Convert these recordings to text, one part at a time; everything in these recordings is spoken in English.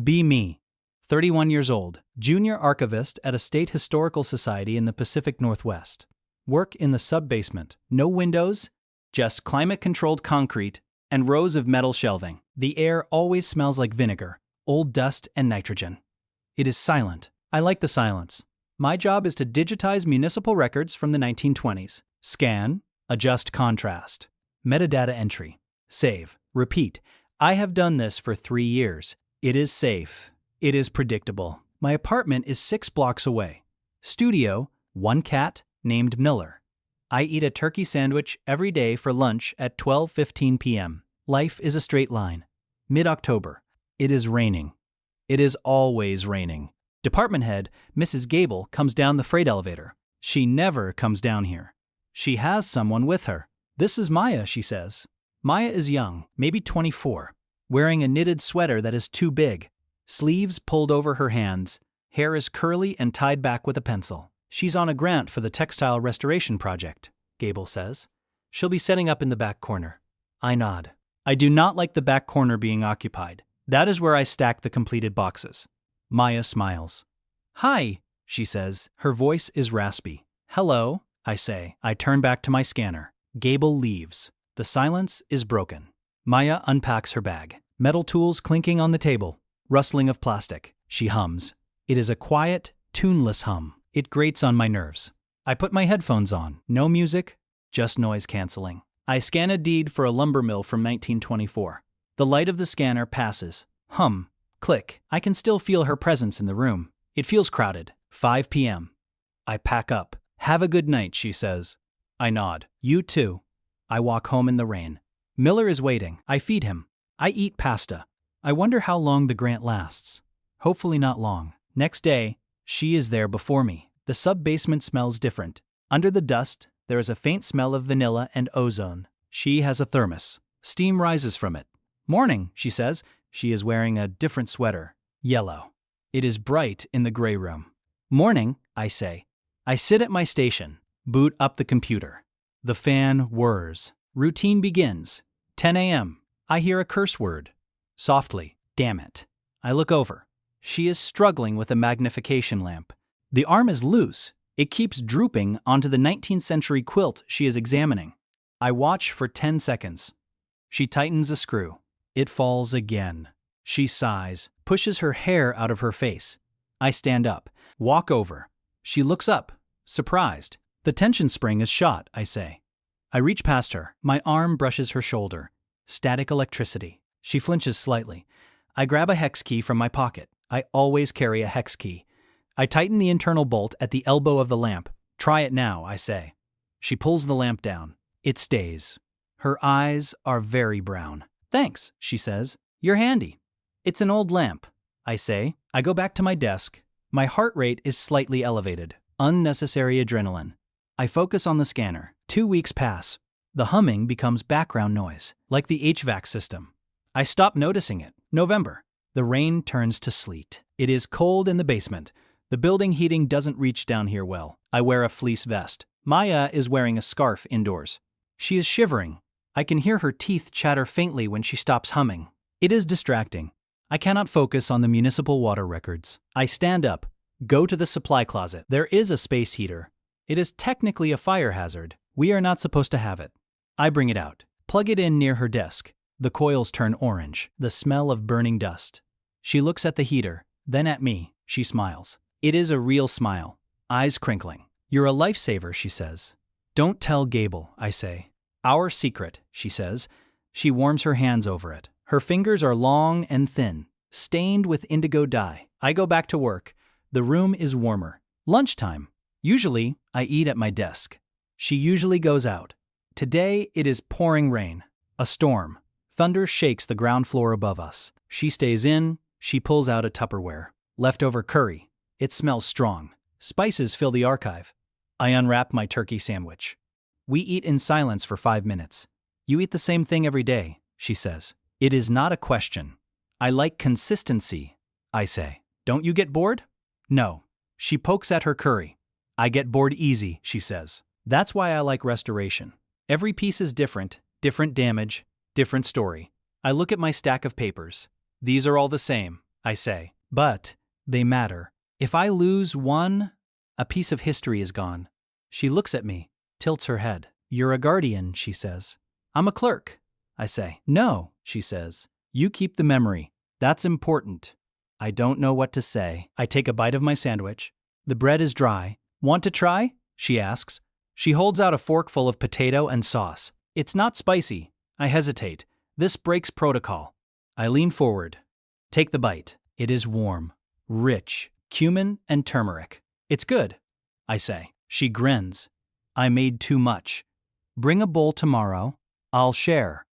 Be me. 31 years old, junior archivist at a state historical society in the Pacific Northwest. Work in the sub-basement. No windows, just climate-controlled concrete and rows of metal shelving. The air always smells like vinegar, old dust, and nitrogen. It is silent. I like the silence. My job is to digitize municipal records from the 1920s. Scan, adjust contrast, metadata entry, save, repeat. I have done this for 3 years. It is safe. It is predictable. My apartment is 6 blocks away. Studio, 1 cat named Miller. I eat a turkey sandwich every day for lunch at 12:15 p.m. Life is a straight line. Mid-October. It is raining. It is always raining. Department head, Mrs. Gable, comes down the freight elevator. She never comes down here. She has someone with her. This is Maya, she says. Maya is young, maybe 24, wearing a knitted sweater that is too big. Sleeves pulled over her hands, hair is curly and tied back with a pencil. She's on a grant for the textile restoration project, Gable says. She'll be setting up in the back corner. I nod. I do not like the back corner being occupied. That is where I stack the completed boxes. Maya smiles. Hi, she says. Her voice is raspy. Hello, I say. I turn back to my scanner. Gable leaves. The silence is broken. Maya unpacks her bag. Metal tools clinking on the table. Rustling of plastic. She hums. It is a quiet, tuneless hum. It grates on my nerves. I put my headphones on. No music, just noise canceling. I scan a deed for a lumber mill from 1924. The light of the scanner passes. Hum. Click. I can still feel her presence in the room. It feels crowded. 5 p.m. I pack up. Have a good night, she says. I nod. You too. I walk home in the rain. Miller is waiting. I feed him. I eat pasta. I wonder how long the grant lasts. Hopefully not long. Next day, she is there before me. The sub-basement smells different. Under the dust, there is a faint smell of vanilla and ozone. She has a thermos. Steam rises from it. Morning, she says. She is wearing a different sweater. Yellow. It is bright in the gray room. Morning, I say. I sit at my station. Boot up the computer. The fan whirs. Routine begins. 10 a.m. I hear a curse word. Softly. Damn it. I look over. She is struggling with a magnification lamp. The arm is loose. It keeps drooping onto the 19th century quilt she is examining. I watch for 10 seconds. She tightens a screw. It falls again. She sighs, pushes her hair out of her face. I stand up, walk over. She looks up, surprised. The tension spring is shot, I say. I reach past her. My arm brushes her shoulder. Static electricity. She flinches slightly. I grab a hex key from my pocket. I always carry a hex key. I tighten the internal bolt at the elbow of the lamp. Try it now, I say. She pulls the lamp down. It stays. Her eyes are very brown. Thanks, she says. You're handy. It's an old lamp, I say. I go back to my desk. My heart rate is slightly elevated. Unnecessary adrenaline. I focus on the scanner. 2 weeks pass. The humming becomes background noise, like the HVAC system. I stop noticing it. November. The rain turns to sleet. It is cold in the basement. The building heating doesn't reach down here well. I wear a fleece vest. Maya is wearing a scarf indoors. She is shivering. I can hear her teeth chatter faintly when she stops humming. It is distracting. I cannot focus on the municipal water records. I stand up, go to the supply closet. There is a space heater. It is technically a fire hazard. We are not supposed to have it. I bring it out, plug it in near her desk. The coils turn orange, the smell of burning dust. She looks at the heater, then at me. She smiles. It is a real smile, eyes crinkling. You're a lifesaver, she says. Don't tell Gable, I say. Our secret, she says. She warms her hands over it. Her fingers are long and thin, stained with indigo dye. I go back to work. The room is warmer. Lunchtime. Usually, I eat at my desk. She usually goes out. Today, it is pouring rain. A storm. Thunder shakes the ground floor above us. She stays in. She pulls out a Tupperware. Leftover curry. It smells strong. Spices fill the archive. I unwrap my turkey sandwich. We eat in silence for 5 minutes. You eat the same thing every day, she says. It is not a question. I like consistency, I say. Don't you get bored? No. She pokes at her curry. I get bored easy, she says. That's why I like restoration. Every piece is different, different damage, different story. I look at my stack of papers. These are all the same. I say. But they matter. If I lose one, a piece of history is gone. She looks at me, tilts her head. You're a guardian, she says. I'm a clerk, I say. No, she says. You keep the memory. That's important. I don't know what to say. I take a bite of my sandwich. The bread is dry. Want to try? She asks. She holds out a fork full of potato and sauce. It's not spicy. I hesitate. This breaks protocol. I lean forward. Take the bite. It is warm, rich, cumin and turmeric. It's good, I say. She grins. I made too much. Bring a bowl tomorrow. I'll share.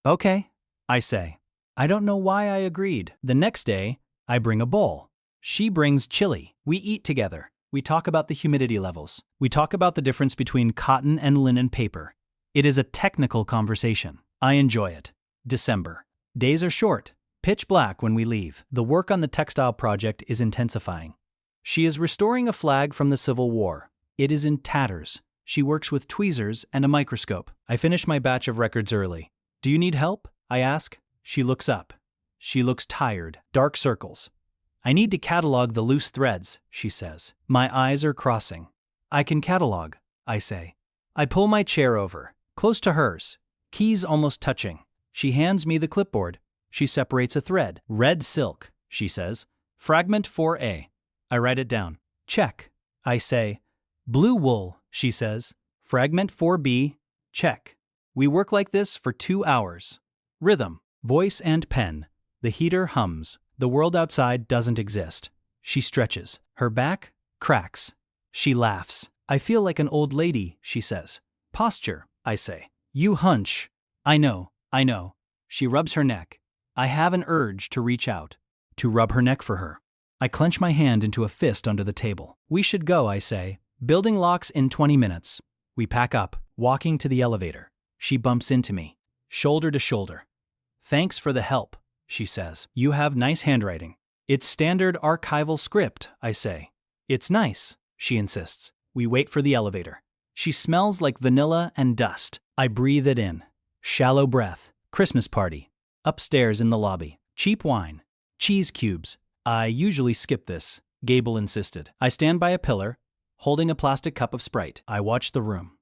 Okay, I say. I don't know why I agreed. The next day, I bring a bowl. She brings chili. We eat together. We talk about the humidity levels. We talk about the difference between cotton and linen paper. It is a technical conversation. I enjoy it. December. Days are short. Pitch black when we leave. The work on the textile project is intensifying. She is restoring a flag from the Civil War. It is in tatters. She works with tweezers and a microscope. I finish my batch of records early. Do you need help? I ask. She looks up. She looks tired. Dark circles. I need to catalog the loose threads, she says. My eyes are crossing. I can catalog, I say. I pull my chair over, close to hers, keys almost touching. She hands me the clipboard. She separates a thread. Red silk, she says. Fragment 4A. I write it down. Check, I say. Blue wool, she says. Fragment 4B. Check. We work like this for 2 hours. Rhythm, voice and pen. The heater hums. The world outside doesn't exist. She stretches. Her back cracks. She laughs. I feel like an old lady, she says. Posture, I say. You hunch. I know. She rubs her neck. I have an urge to reach out, to rub her neck for her. I clench my hand into a fist under the table. We should go, I say. Building locks in 20 minutes. We pack up, walking to the elevator. She bumps into me, shoulder to shoulder. Thanks for the help, she says. You have nice handwriting. It's standard archival script, I say. It's nice, she insists. We wait for the elevator. She smells like vanilla and dust. I breathe it in. Shallow breath. Christmas party. Upstairs in the lobby. Cheap wine. Cheese cubes. I usually skip this, Gable insisted. I stand by a pillar, holding a plastic cup of Sprite. I watch the room.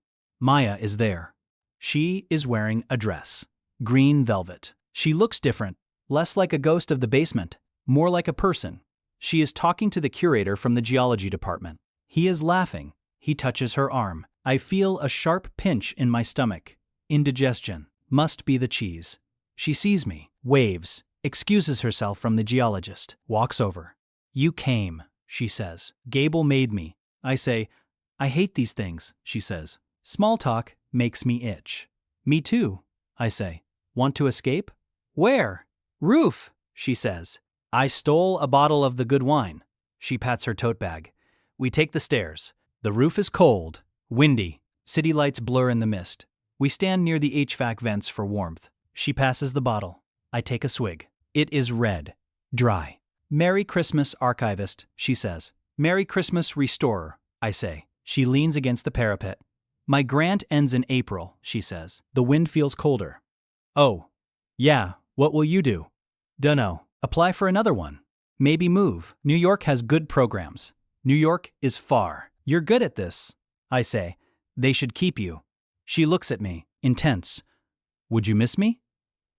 Maya is there. She is wearing a dress. Green velvet. She looks different. Less like a ghost of the basement, more like a person. She is talking to the curator from the geology department. He is laughing. He touches her arm. I feel a sharp pinch in my stomach. Indigestion. Must be the cheese. She sees me, waves, excuses herself from the geologist, walks over. You came, she says. Gable made me. I say, I hate these things, she says. Small talk makes me itch. Me too, I say. Want to escape? Where? Roof, she says. I stole a bottle of the good wine. She pats her tote bag. We take the stairs. The roof is cold, windy. City lights blur in the mist. We stand near the HVAC vents for warmth. She passes the bottle. I take a swig. It is red, dry. Merry Christmas, archivist, she says. Merry Christmas, restorer, I say. She leans against the parapet. My grant ends in April, she says. The wind feels colder. Oh, yeah, what will you do? Dunno. Apply for another one. Maybe move. New York has good programs. New York is far. You're good at this, I say. They should keep you. She looks at me, intense. Would you miss me?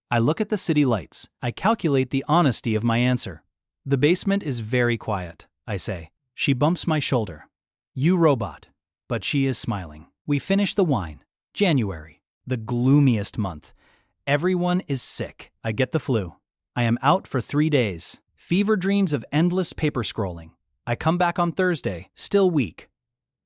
I look at the city lights. I calculate the honesty of my answer. The basement is very quiet, I say. She bumps my shoulder. You robot. But she is smiling. We finish the wine. January. The gloomiest month. Everyone is sick. I get the flu. I am out for 3 days. Fever dreams of endless paper scrolling. I come back on Thursday, still weak.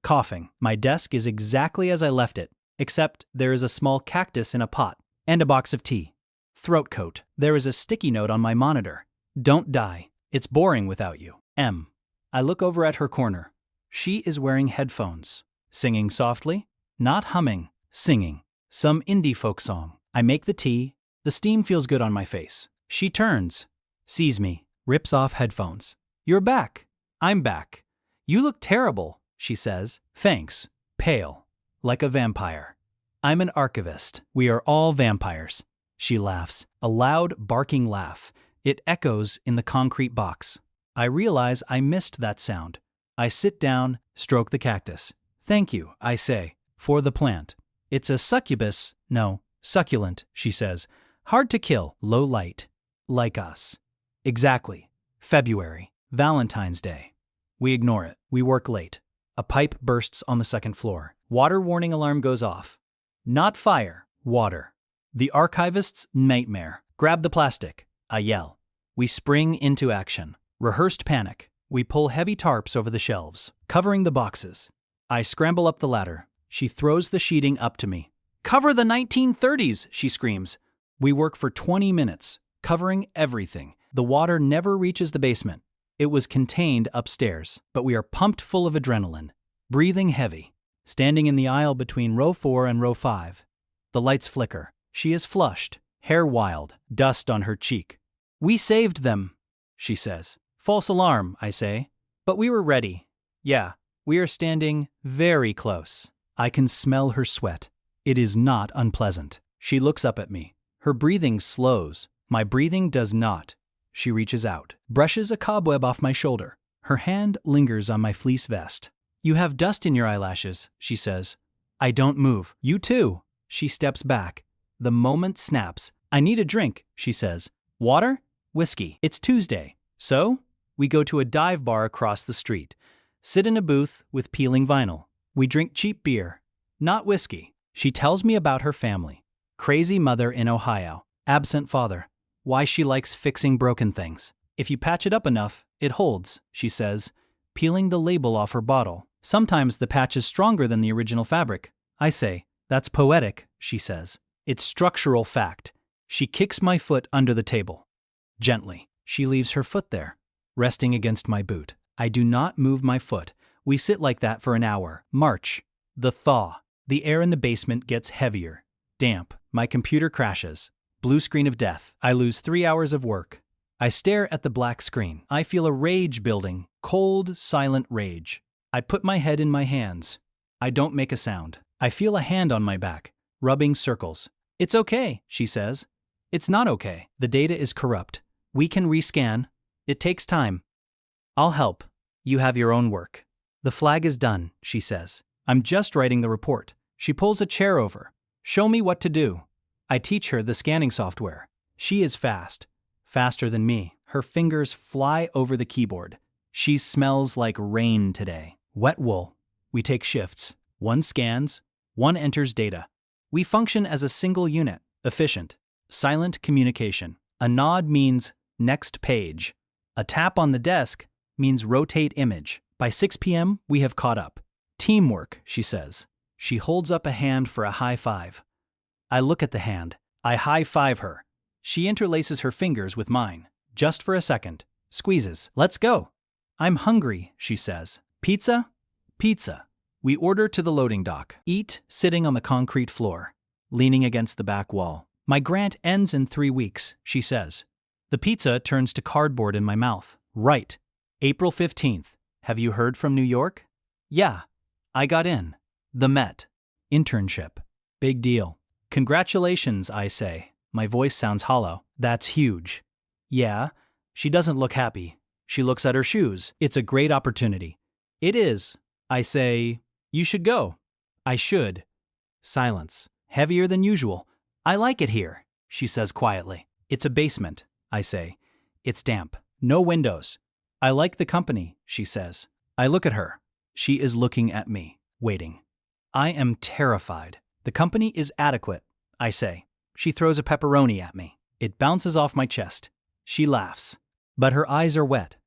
Coughing. My desk is exactly as I left it, except there is a small cactus in a pot and a box of tea. Throat coat. There is a sticky note on my monitor. Don't die. It's boring without you. M. I look over at her corner. She is wearing headphones. Singing softly? Not humming. Singing. Some indie folk song. I make the tea. The steam feels good on my face. She turns. Sees me. Rips off headphones. You're back. I'm back. You look terrible, she says. Thanks. Pale. Like a vampire. I'm an archivist. We are all vampires. She laughs. A loud, barking laugh. It echoes in the concrete box. I realize I missed that sound. I sit down, stroke the cactus. Thank you, I say, for the plant. It's a succubus, no, succulent, she says. Hard to kill, low light. Like us. Exactly. February, Valentine's Day. We ignore it. We work late. A pipe bursts on the second floor. Water warning alarm goes off. Not fire, water. The archivist's nightmare. Grab the plastic, I yell. We spring into action. Rehearsed panic. We pull heavy tarps over the shelves, covering the boxes. I scramble up the ladder. She throws the sheeting up to me. Cover the 1930s, she screams. We work for 20 minutes, covering everything. The water never reaches the basement. It was contained upstairs, but we are pumped full of adrenaline, breathing heavy, standing in the aisle between row 4 and row 5. The lights flicker. She is flushed, hair wild, dust on her cheek. We saved them, she says. False alarm, I say. But we were ready. Yeah, we are standing very close. I can smell her sweat. It is not unpleasant. She looks up at me. Her breathing slows. My breathing does not. She reaches out, brushes a cobweb off my shoulder. Her hand lingers on my fleece vest. You have dust in your eyelashes, she says. I don't move. You too. She steps back. The moment snaps. I need a drink, she says. Water? Whiskey. It's Tuesday. So? We go to a dive bar across the street. Sit in a booth with peeling vinyl. We drink cheap beer. Not whiskey. She tells me about her family. Crazy mother in Ohio. Absent father. Why she likes fixing broken things. If you patch it up enough, it holds, she says, peeling the label off her bottle. Sometimes the patch is stronger than the original fabric. I say, that's poetic, she says. It's structural fact. She kicks my foot under the table. Gently. She leaves her foot there, resting against my boot. I do not move my foot. We sit like that for an hour. March. The thaw. The air in the basement gets heavier. Damp. My computer crashes. Blue screen of death. I lose 3 hours of work. I stare at the black screen. I feel a rage building. Cold, silent rage. I put my head in my hands. I don't make a sound. I feel a hand on my back, rubbing circles. It's okay, she says. It's not okay. The data is corrupt. We can rescan. It takes time. I'll help. You have your own work. The flag is done, she says. I'm just writing the report. She pulls a chair over. Show me what to do. I teach her the scanning software. She is fast. Faster than me. Her fingers fly over the keyboard. She smells like rain today. Wet wool. We take shifts. One scans. One enters data. We function as a single unit. Efficient. Silent communication. A nod means next page. A tap on the desk means rotate image. By 6 p.m., we have caught up. Teamwork, she says. She holds up a hand for a high five. I look at the hand. I high-five her. She interlaces her fingers with mine. Just for a second. Squeezes. Let's go. I'm hungry, she says. Pizza? Pizza. We order to the loading dock. Eat sitting on the concrete floor, leaning against the back wall. My grant ends in 3 weeks, she says. The pizza turns to cardboard in my mouth. Right. April 15th. Have you heard from New York? Yeah. I got in. The Met. Internship. Big deal. Congratulations, I say. My voice sounds hollow. That's huge. Yeah. She doesn't look happy. She looks at her shoes. It's a great opportunity. It is. I say, you should go. I should. Silence. Heavier than usual. I like it here, she says quietly. It's a basement, I say. It's damp. No windows. I like the company, she says. I look at her. She is looking at me, waiting. I am terrified. The company is adequate, I say. She throws a pepperoni at me. It bounces off my chest. She laughs. But her eyes are wet.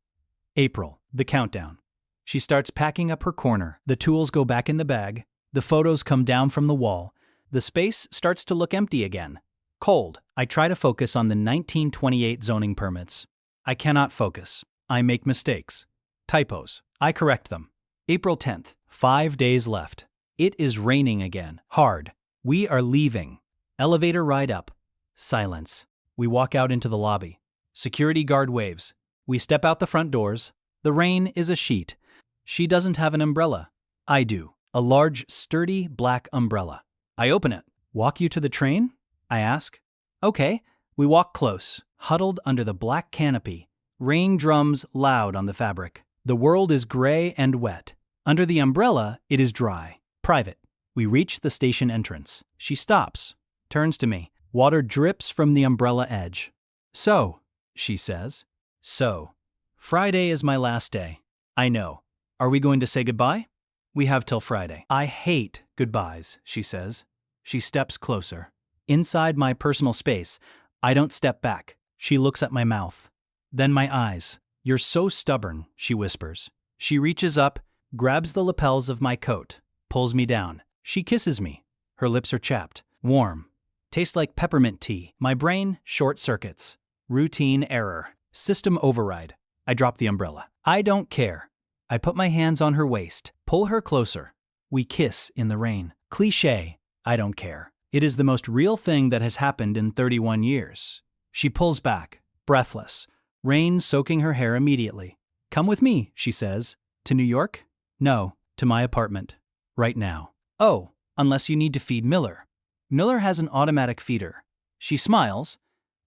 April, the countdown. She starts packing up her corner. The tools go back in the bag. The photos come down from the wall. The space starts to look empty again. Cold. I try to focus on the 1928 zoning permits. I cannot focus. I make mistakes. Typos. I correct them. April 10th. 5 days left. It is raining again. Hard. We are leaving. Elevator ride up. Silence. We walk out into the lobby. Security guard waves. We step out the front doors. The rain is a sheet. She doesn't have an umbrella. I do. A large, sturdy, black umbrella. I open it. Walk you to the train? I ask. Okay. We walk close. huddled under the black canopy. Rain drums loud on the fabric. The world is gray and wet. Under the umbrella, it is dry. Private. We reach the station entrance. She stops, turns to me. Water drips from the umbrella edge. So, she says. So. Friday is my last day. I know. Are we going to say goodbye? We have till Friday. I hate goodbyes, she says. She steps closer. Inside my personal space, I don't step back. She looks at my mouth. Then my eyes. You're so stubborn, she whispers. She reaches up, grabs the lapels of my coat, pulls me down. She kisses me. Her lips are chapped, warm. Tastes like peppermint tea. My brain short circuits. Routine error. System override. I drop the umbrella. I don't care. I put my hands on her waist, pull her closer. We kiss in the rain. Cliché. I don't care. It is the most real thing that has happened in 31 years. She pulls back, breathless, rain soaking her hair immediately. Come with me, she says. To New York? No, to my apartment. Right now. Oh, unless you need to feed Miller. Miller has an automatic feeder. She smiles,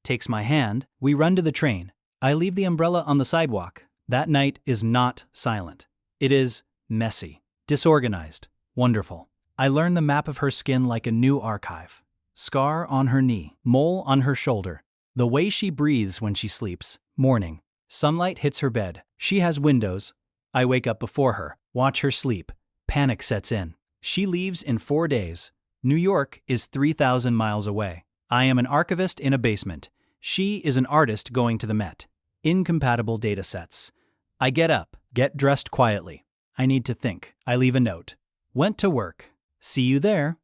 takes my hand. We run to the train. I leave the umbrella on the sidewalk. That night is not silent. It is messy, disorganized, wonderful. I learn the map of her skin like a new archive. Scar on her knee, mole on her shoulder. The way she breathes when she sleeps. Morning. Sunlight hits her bed. She has windows. I wake up before her, watch her sleep. Panic sets in. She leaves in 4 days. New York is 3,000 miles away. I am an archivist in a basement. She is an artist going to the Met. Incompatible data sets. I get up, get dressed quietly. I need to think. I leave a note. Went to work. See you there.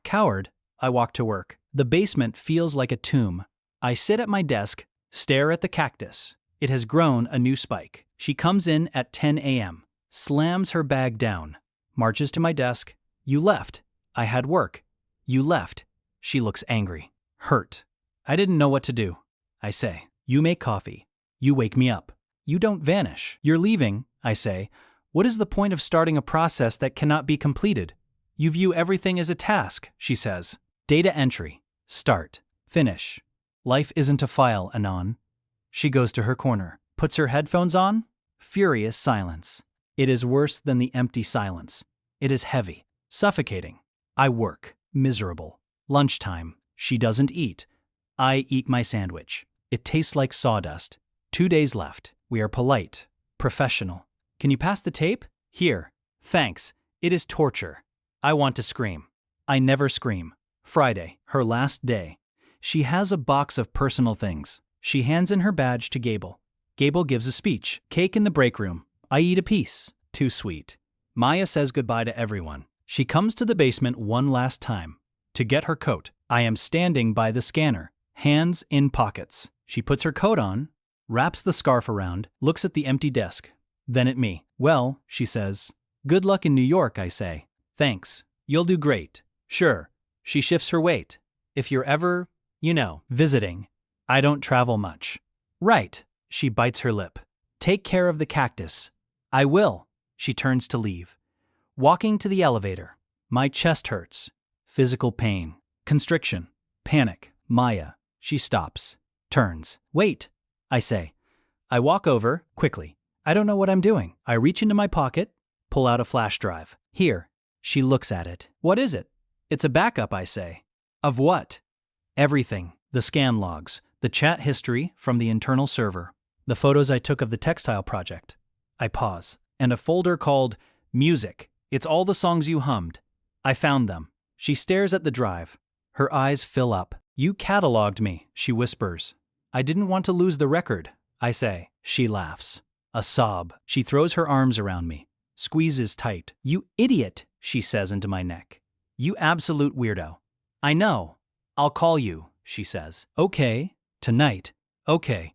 Coward. I walk to work. The basement feels like a tomb. I sit at my desk, stare at the cactus. It has grown a new spike. She comes in at 10 a.m., slams her bag down, marches to my desk. You left. I had work. You left. She looks angry, hurt. I didn't know what to do. I say, you make coffee. You wake me up. You don't vanish. You're leaving, I say. What is the point of starting a process that cannot be completed? You view everything as a task, she says. Data entry. Start. Finish. Life isn't a file, Anon. She goes to her corner, puts her headphones on. Furious silence. It is worse than the empty silence. It is heavy, suffocating. I work, miserable. Lunchtime. She doesn't eat. I eat my sandwich. It tastes like sawdust. 2 days left. We are polite, professional. Can you pass the tape? Here. Thanks. It is torture. I want to scream. I never scream. Friday, her last day. She has a box of personal things. She hands in her badge to Gable. Gable gives a speech. Cake in the break room. I eat a piece. Too sweet. Maya says goodbye to everyone. She comes to the basement one last time. To get her coat. I am standing by the scanner. Hands in pockets. She puts her coat on, wraps the scarf around, looks at the empty desk. Then at me. Well, she says. Good luck in New York, I say. Thanks. You'll do great. Sure. She shifts her weight. If you're ever, visiting. I don't travel much. Right. She bites her lip. Take care of the cactus. I will. She turns to leave. Walking to the elevator. My chest hurts. Physical pain. Constriction. Panic. Maya. She stops. Turns. Wait. I say. I walk over, quickly. I don't know what I'm doing. I reach into my pocket, pull out a flash drive. Here. She looks at it. What is it? It's a backup, I say. Of what? Everything. The scan logs, the chat history from the internal server, the photos I took of the textile project. I pause. And a folder called Music. It's all the songs you hummed. I found them. She stares at the drive. Her eyes fill up. You cataloged me, she whispers. I didn't want to lose the record, I say. She laughs. A sob. She throws her arms around me. Squeezes tight. You idiot, she says into my neck. You absolute weirdo. I know. I'll call you, she says. Okay. Tonight. Okay.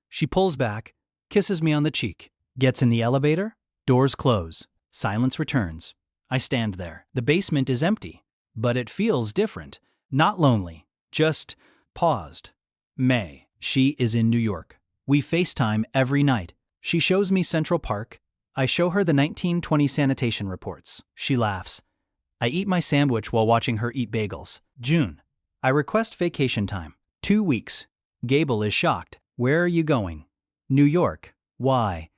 She pulls back, kisses me on the cheek, gets in the elevator. Doors close. Silence returns. I stand there. The basement is empty, but it feels different. Not lonely. Just paused. May. She is in New York. We FaceTime every night. She shows me Central Park. I show her the 1920 sanitation reports. She laughs. I eat my sandwich while watching her eat bagels. June. I request vacation time. 2 weeks. Gable is shocked. Where are you going? New York. Why?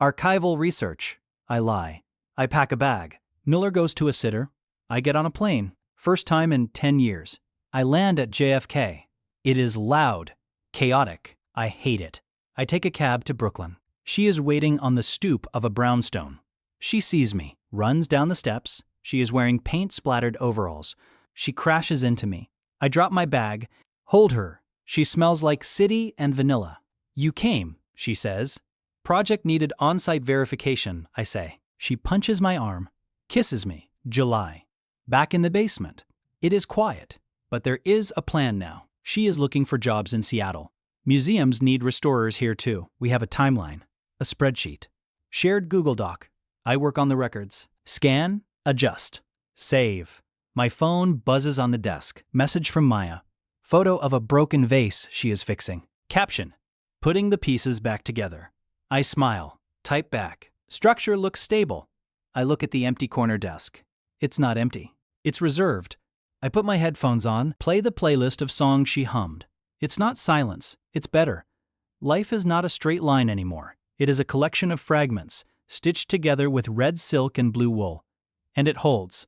Archival research. I lie. I pack a bag. Miller goes to a sitter. I get on a plane. First time in 10 years. I land at JFK. It is loud. Chaotic. I hate it. I take a cab to Brooklyn. She is waiting on the stoop of a brownstone. She sees me, runs down the steps. She is wearing paint-splattered overalls. She crashes into me. I drop my bag. Hold her. She smells like city and vanilla. You came, she says. Project needed on-site verification, I say. She punches my arm, kisses me. July. Back in the basement. It is quiet, but there is a plan now. She is looking for jobs in Seattle. Museums need restorers here too. We have a timeline, a spreadsheet, shared Google Doc. I work on the records. Scan, adjust, save. My phone buzzes on the desk. Message from Maya. Photo of a broken vase she is fixing. Caption. Putting the pieces back together. I smile. Type back. Structure looks stable. I look at the empty corner desk. It's not empty. It's reserved. I put my headphones on, play the playlist of songs she hummed. It's not silence. It's better. Life is not a straight line anymore. It is a collection of fragments, stitched together with red silk and blue wool. And it holds.